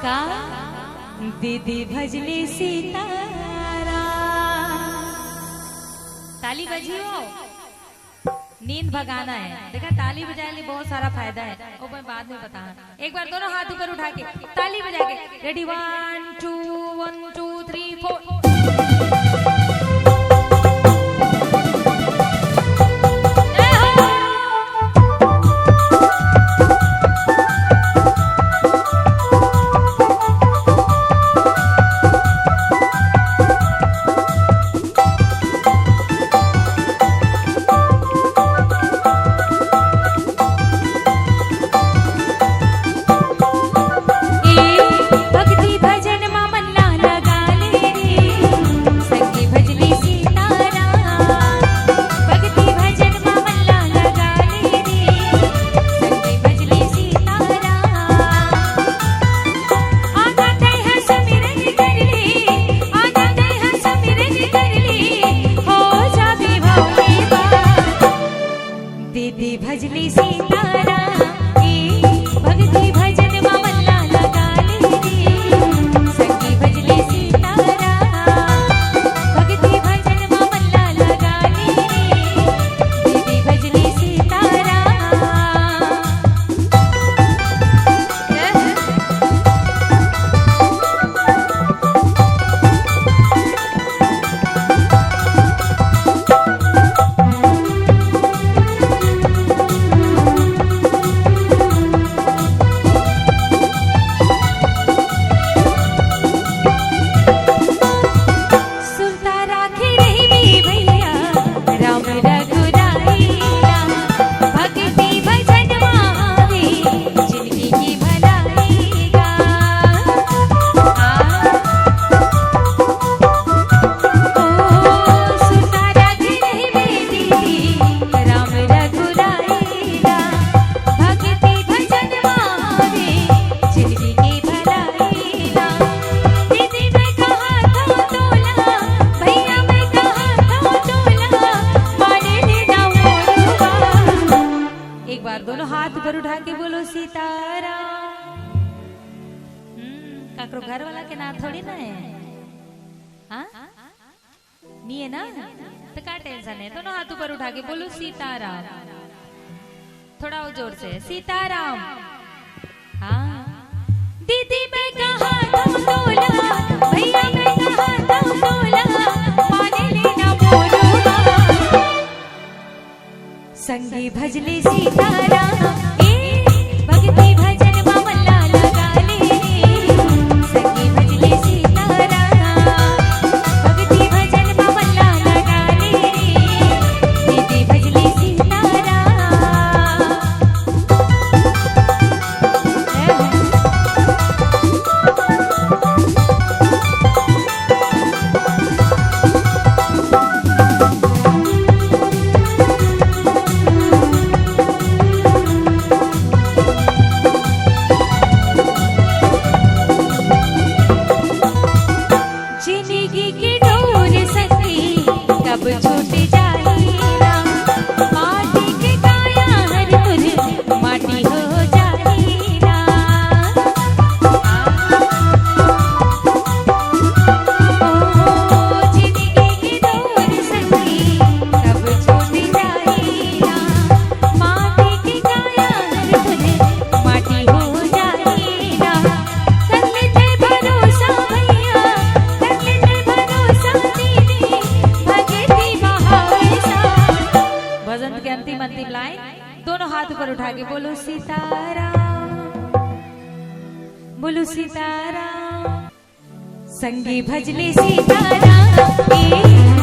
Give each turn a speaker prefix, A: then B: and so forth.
A: का दीदी भजली सीतारा। ताली बजी हो, नींद भगाना है। देखा ताली बजाने बहुत सारा फायदा है, वो मैं बाद में बताना। एक बार दोनों हाथ ऊपर उठा के ताली बजा के रेडी 1 2 1 2 3 4। दीदी भजली सीतारा भक्ति भजन मल्ला लगा रे, संगी भजली सीतारा भक्ति भजन मल्ला लगा रे, दीदी भजली सीतारा। दोनों हाथ ऊपर उठा के बोलो सीतारा। काकरो घर वाला के नाम थोड़ी ना है, हाँ नहीं है ना, तो क्या टेंशन है। दोनों हाथ ऊपर उठा के बोलो सीताराम, थोड़ा और जोर से सीताराम। हाँ दीदी मैं कहा तुम तोला, भैया मैं कहा तुम तोला, माने लेना बोलूंगा, संगी भजली सीतारा भक्ति भजन मल्ला लगा ले, संगी भजली सीतारा भक्ति भजन मल्ला लगा ले, दीदी भजली सीतारा। अंतिम लाइन दोनों हाथ ऊपर उठा के बोलो सीताराम, बोलो सीताराम, संगी भजली सीताराम।